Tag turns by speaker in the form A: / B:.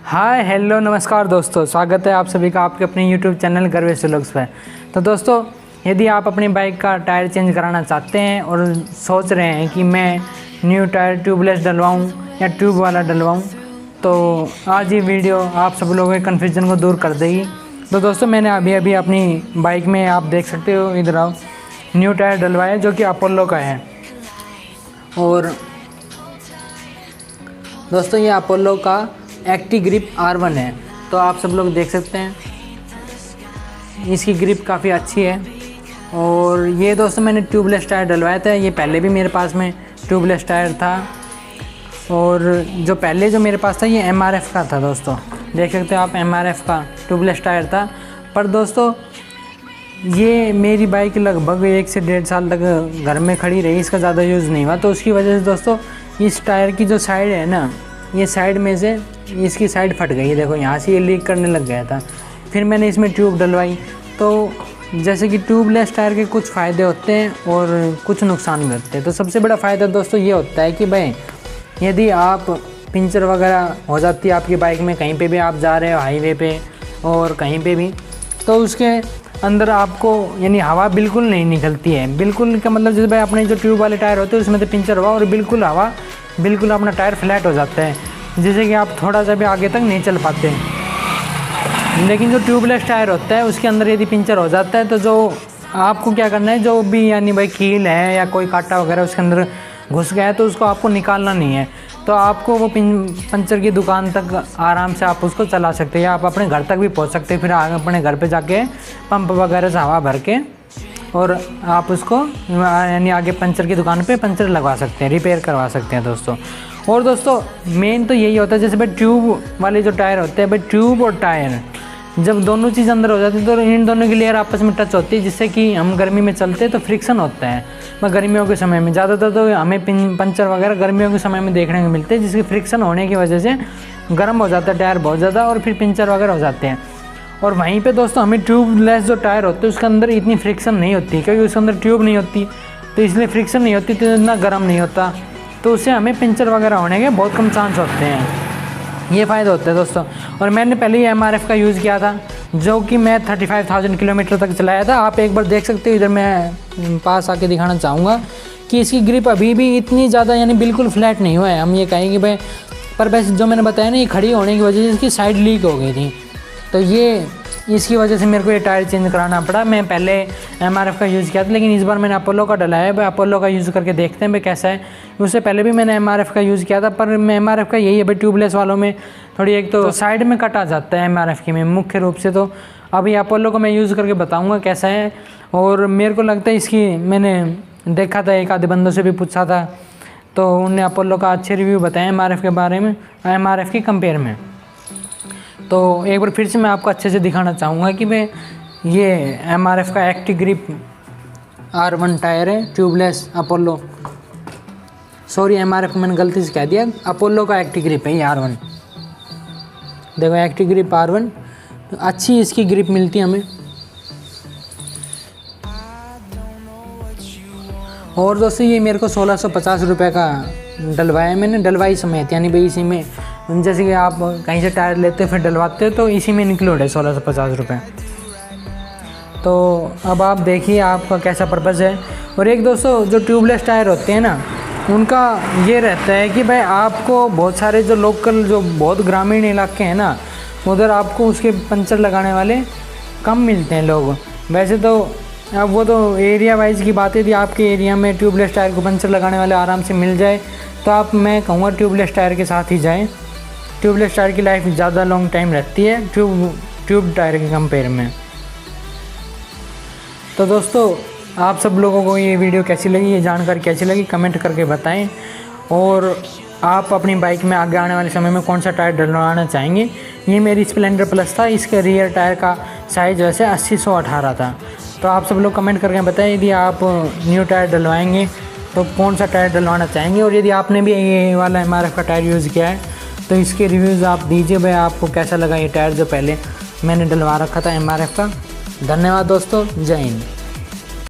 A: Hi hello नमस्कार दोस्तों, स्वागत है आप सभी का आपके अपने यूट्यूब चैनल गर्वेश व्लॉग्स पर। तो दोस्तों, यदि आप अपनी बाइक का टायर चेंज कराना चाहते हैं और सोच रहे हैं कि मैं न्यू टायर ट्यूबलेस डलवाऊं या ट्यूब वाला डलवाऊं, तो आज ये वीडियो आप सब लोगों के कन्फ्यूजन को दूर कर देगी। तो दोस्तों, मैंने अभी अपनी बाइक में आप देख सकते हो, इधर आओ, न्यू टायर डलवाया जो कि अपोलो का है। और दोस्तों, ये अपोलो का एक्टी ग्रिप R1 है। तो आप सब लोग देख सकते हैं, इसकी ग्रिप काफ़ी अच्छी है। और ये दोस्तों, मैंने ट्यूबलेस टायर डलवाया था। ये पहले भी मेरे पास में ट्यूबलेस टायर था, और जो पहले जो मेरे पास था ये MRF का था। दोस्तों देख सकते हो आप, MRF का ट्यूबलेस टायर था। पर दोस्तों, ये मेरी बाइक लगभग 1 से 1.5 साल तक घर में खड़ी रही, इसका ज़्यादा यूज़ नहीं हुआ। तो उसकी वजह से दोस्तों, इस टायर की जो साइड है ना, ये साइड में से इसकी साइड फट गई है। देखो, यहाँ से ये लीक करने लग गया था। फिर मैंने इसमें ट्यूब डलवाई। तो जैसे कि ट्यूबलेस टायर के कुछ फ़ायदे होते हैं और कुछ नुकसान भी होते हैं। तो सबसे बड़ा फ़ायदा दोस्तों ये होता है कि भाई, यदि आप पंचर वगैरह हो जाती है आपकी बाइक में, कहीं पे भी आप जा रहे हो हाईवे पे और कहीं पे भी, तो उसके अंदर आपको यानी हवा बिल्कुल नहीं निकलती है। बिल्कुल का मतलब जैसे भाई अपने जो ट्यूब वाले टायर होते हैं उसमें तो पंचर हुआ और बिल्कुल हवा, बिल्कुल अपना टायर फ्लैट हो जाता है, जिससे कि आप थोड़ा सा भी आगे तक नहीं चल पाते। लेकिन जो ट्यूबलेस टायर होता है उसके अंदर यदि पंचर हो जाता है, तो जो आपको क्या करना है, जो भी यानी भाई कील है या कोई कांटा वगैरह उसके अंदर घुस गया है, तो उसको आपको निकालना नहीं है। तो आपको वो पंचर की दुकान तक आराम से आप उसको चला सकते हैं, या आप अपने घर तक भी पहुंच सकते हैं। फिर अपने घर पे जाके पंप वगैरह से हवा भर के और आप उसको यानी आगे पंचर की दुकान पे पंचर लगवा सकते हैं, रिपेयर करवा सकते हैं दोस्तों। और दोस्तों, मेन तो यही होता है, जैसे भाई ट्यूब वाले जो टायर होते हैं, भाई ट्यूब और टायर जब दोनों चीज़ अंदर हो जाती है तो इन दोनों की लेयर आपस में टच होती है, जिससे कि हम गर्मी में चलते हैं तो फ्रिक्शन होता है। मैं गर्मियों के समय में ज़्यादातर तो हमें पंचर वगैरह गर्मियों के समय में देखने को मिलते हैं, जिसकी फ्रिक्शन होने की वजह से गर्म हो जाता है टायर बहुत ज़्यादा, और फिर पंचर वगैरह हो जाते हैं। और वहीं पे दोस्तों, हमें ट्यूबलेस जो टायर होते हैं उसके अंदर इतनी फ्रिक्शन नहीं होती, क्योंकि उसके अंदर ट्यूब नहीं होती, तो इसलिए फ्रिक्शन नहीं होती, तो इतना गर्म नहीं होता, तो उससे हमें पंचर वगैरह होने के बहुत कम चांस होते हैं। ये फ़ायदा होता है दोस्तों। और मैंने पहले ही MRF का यूज़ किया था, जो कि मैं 35,000 किलोमीटर तक चलाया था। आप एक बार देख सकते हो, इधर मैं पास आके दिखाना चाहूँगा कि इसकी ग्रिप अभी भी इतनी ज़्यादा यानी बिल्कुल फ्लैट नहीं हुआ है। हम ये कहेंगे भाई, पर वैसे जो मैंने बताया ना, ये खड़ी होने की वजह से इसकी साइड लीक हो गई थी, तो ये इसकी वजह से मेरे को ये टायर चेंज कराना पड़ा। मैं पहले MRF का यूज़ किया था, लेकिन इस बार मैंने अपोलो का डलाया है। भाई अपोलो का यूज़ करके देखते हैं भाई कैसा है। उससे पहले भी मैंने MRF का यूज़ किया था, पर MRF का यही है भाई, ट्यूबलेस वालों में थोड़ी एक तो साइड में कट आ जाता है MRF की में मुख्य रूप से। तो अभी अपोलो को मैं यूज़ करके बताऊँगा कैसा है। और मेरे को लगता है इसकी, मैंने देखा था, एक आधे बंदों से भी पूछा था, तो उन्होंने अपोलो का अच्छे रिव्यू बताए MRF के बारे में, MRF की कंपेयर में। तो एक बार फिर से मैं आपको अच्छे से दिखाना चाहूँगा कि भाई ये MRF का एक्टी ग्रिप R1 टायर है, ट्यूबलेस अपोलो, सॉरी MRF मैंने गलती से कह दिया, अपोलो का एक्टी ग्रिप है ये R1। देखो, एक्टी ग्रिप R1, तो अच्छी इसकी ग्रिप मिलती है हमें। और दोस्तों, ये मेरे को 1650 रुपये का डलवाया मैंने, डलवाई समेत, यानी भाई इसी में, जैसे कि आप कहीं से टायर लेते हो फिर डलवाते हो, तो इसी में इंक्लूड है 1650 रुपये। तो अब आप देखिए आपका कैसा पर्पज़ है। और एक दोस्तों, जो ट्यूबलेस टायर होते हैं ना, उनका ये रहता है कि भाई आपको बहुत सारे जो लोकल, जो बहुत ग्रामीण इलाके हैं ना, उधर आपको उसके पंचर लगाने वाले कम मिलते हैं लोग। वैसे तो अब वो तो एरिया वाइज की बात है, यदि आपके एरिया में ट्यूबलेस टायर को पंचर लगाने वाले आराम से मिल जाए, तो आप, मैं कहूँगा ट्यूबलेस टायर के साथ ही जाएँ। ट्यूबलेस टायर की लाइफ ज़्यादा लॉन्ग टाइम रहती है ट्यूब टायर के कंपेयर में। तो दोस्तों, आप सब लोगों को ये वीडियो कैसी लगी, ये जानकारी कैसी लगी, कमेंट करके बताएं। और आप अपनी बाइक में आगे आने वाले समय में कौन सा टायर डलवाना चाहेंगे। ये मेरी स्प्लेंडर प्लस था, इसके रियर टायर का साइज़ वैसे 80/118 था। तो आप सब लोग कमेंट करके बताएं, यदि आप न्यू टायर डलवाएंगे तो कौन सा टायर डलवाना चाहेंगे। और यदि आपने भी ये वाला MRF का टायर यूज़ किया है, तो इसके रिव्यूज़ आप दीजिए भाई, आपको कैसा लगा ये टायर जो पहले मैंने डलवा रखा था MRF का। धन्यवाद दोस्तों, जय हिंद।